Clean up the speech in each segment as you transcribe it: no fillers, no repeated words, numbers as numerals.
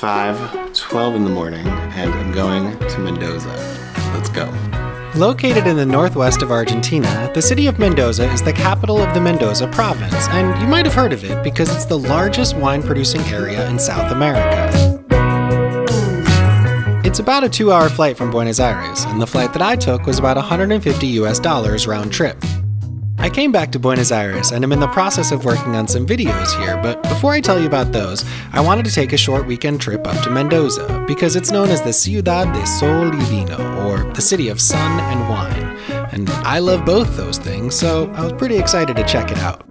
5:12 in the morning, and I'm going to Mendoza. Let's go. Located in the northwest of Argentina, the city of Mendoza is the capital of the Mendoza province, and you might have heard of it because it's the largest wine-producing area in South America. It's about a 2-hour flight from Buenos Aires, and the flight that I took was about $150 round trip. I came back to Buenos Aires and am in the process of working on some videos here, but before I tell you about those, I wanted to take a short weekend trip up to Mendoza, because it's known as the Ciudad de Sol y Vino, or the City of Sun and Wine, and I love both those things, so I was pretty excited to check it out.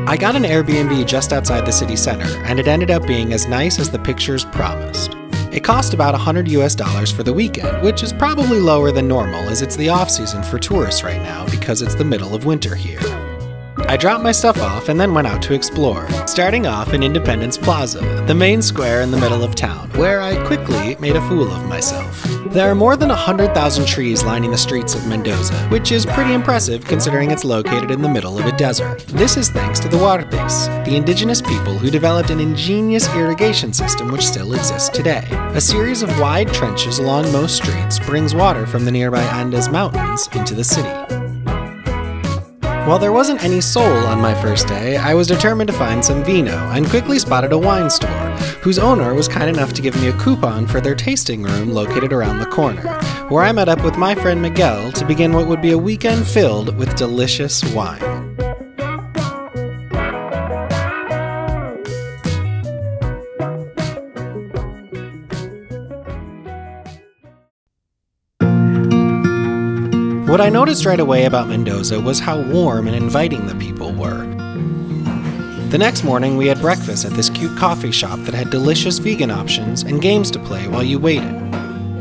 I got an Airbnb just outside the city center, and it ended up being as nice as the pictures promised. It cost about $100 for the weekend, which is probably lower than normal as it's the off-season for tourists right now because it's the middle of winter here. I dropped my stuff off and then went out to explore, starting off in Independence Plaza, the main square in the middle of town, where I quickly made a fool of myself. There are more than 100,000 trees lining the streets of Mendoza, which is pretty impressive considering it's located in the middle of a desert. This is thanks to the Huarpes, the indigenous people who developed an ingenious irrigation system which still exists today. A series of wide trenches along most streets brings water from the nearby Andes Mountains into the city. While there wasn't any soul on my first day, I was determined to find some vino and quickly spotted a wine store, whose owner was kind enough to give me a coupon for their tasting room located around the corner, where I met up with my friend Miguel to begin what would be a weekend filled with delicious wine. What I noticed right away about Mendoza was how warm and inviting the people were. The next morning, we had breakfast at this cute coffee shop that had delicious vegan options and games to play while you waited.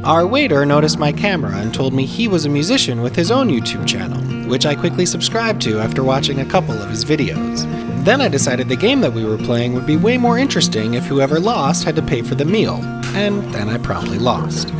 Our waiter noticed my camera and told me he was a musician with his own YouTube channel, which I quickly subscribed to after watching a couple of his videos. Then I decided the game that we were playing would be way more interesting if whoever lost had to pay for the meal, and then I promptly lost.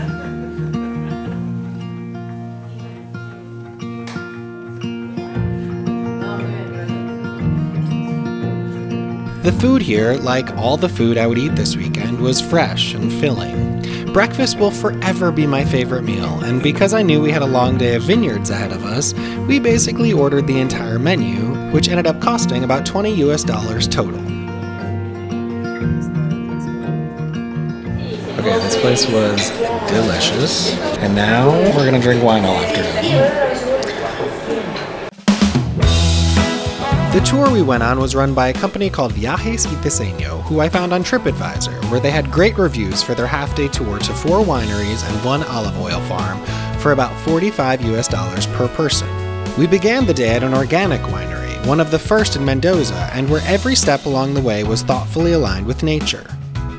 The food here, like all the food I would eat this weekend, was fresh and filling. Breakfast will forever be my favorite meal, and because I knew we had a long day of vineyards ahead of us, we basically ordered the entire menu, which ended up costing about $20 total. Okay, this place was delicious, and now we're gonna drink wine all afternoon. The tour we went on was run by a company called Viajes y Diseño, who I found on TripAdvisor, where they had great reviews for their half-day tour to 4 wineries and 1 olive oil farm for about $45 per person. We began the day at an organic winery, one of the first in Mendoza, and where every step along the way was thoughtfully aligned with nature.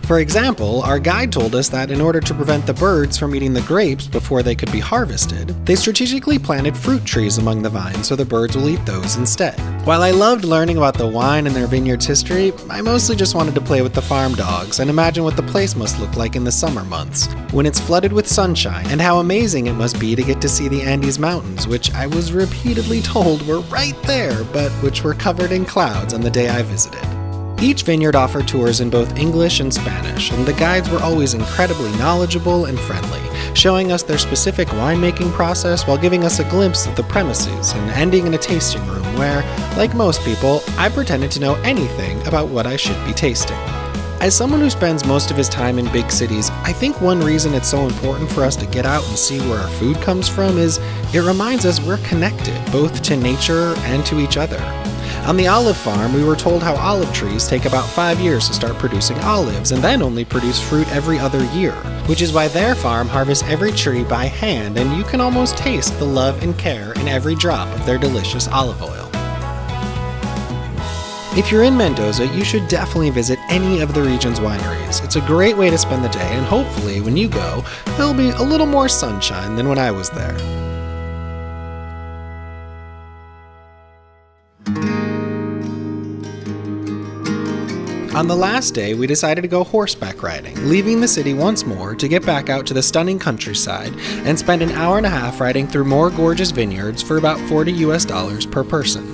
For example, our guide told us that in order to prevent the birds from eating the grapes before they could be harvested, they strategically planted fruit trees among the vines so the birds will eat those instead. While I loved learning about the wine and their vineyard's history, I mostly just wanted to play with the farm dogs and imagine what the place must look like in the summer months, when it's flooded with sunshine, and how amazing it must be to get to see the Andes Mountains, which I was repeatedly told were right there, but which were covered in clouds on the day I visited. Each vineyard offered tours in both English and Spanish, and the guides were always incredibly knowledgeable and friendly, showing us their specific winemaking process while giving us a glimpse of the premises and ending in a tasting room where, like most people, I pretended to know anything about what I should be tasting. As someone who spends most of his time in big cities, I think one reason it's so important for us to get out and see where our food comes from is it reminds us we're connected both to nature and to each other. On the olive farm, we were told how olive trees take about 5 years to start producing olives and then only produce fruit every other year, which is why their farm harvests every tree by hand, and you can almost taste the love and care in every drop of their delicious olive oil. If you're in Mendoza, you should definitely visit any of the region's wineries. It's a great way to spend the day, and hopefully, when you go, there'll be a little more sunshine than when I was there. On the last day, we decided to go horseback riding, leaving the city once more to get back out to the stunning countryside and spend an hour and a half riding through more gorgeous vineyards for about $40 per person.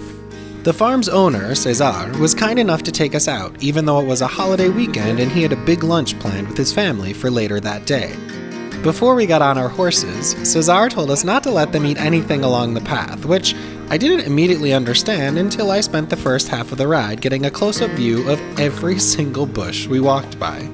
The farm's owner, Cesar, was kind enough to take us out, even though it was a holiday weekend and he had a big lunch planned with his family for later that day. Before we got on our horses, Cesar told us not to let them eat anything along the path, which I didn't immediately understand until I spent the first half of the ride getting a close-up view of every single bush we walked by.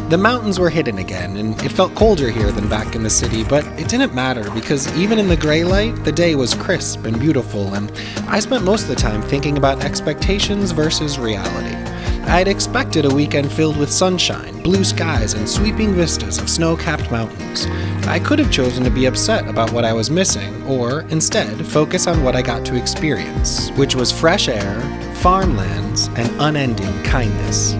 The mountains were hidden again, and it felt colder here than back in the city, but it didn't matter because even in the gray light, the day was crisp and beautiful, and I spent most of the time thinking about expectations versus reality. I'd expected a weekend filled with sunshine, blue skies, and sweeping vistas of snow-capped mountains. I could have chosen to be upset about what I was missing, or instead focus on what I got to experience, which was fresh air, farmlands, and unending kindness.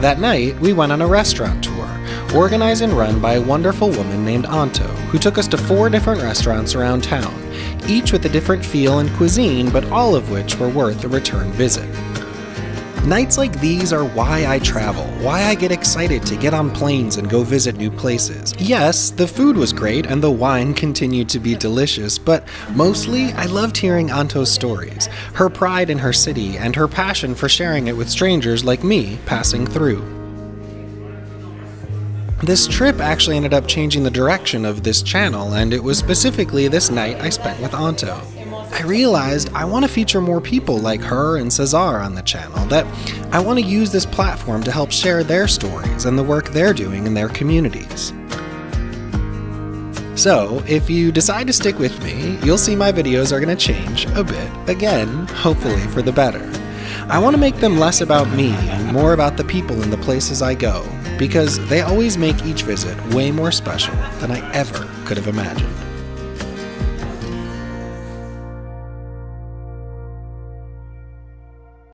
That night, we went on a restaurant tour, organized and run by a wonderful woman named Anto, who took us to 4 different restaurants around town, each with a different feel and cuisine, but all of which were worth a return visit. Nights like these are why I travel, why I get excited to get on planes and go visit new places. Yes, the food was great and the wine continued to be delicious, but mostly I loved hearing Anto's stories, her pride in her city, and her passion for sharing it with strangers like me passing through. This trip actually ended up changing the direction of this channel, and it was specifically this night I spent with Anto. I realized I want to feature more people like her and Cesar on the channel, that I want to use this platform to help share their stories and the work they're doing in their communities. So, if you decide to stick with me, you'll see my videos are going to change a bit, again, hopefully for the better. I want to make them less about me and more about the people and the places I go, because they always make each visit way more special than I ever could have imagined.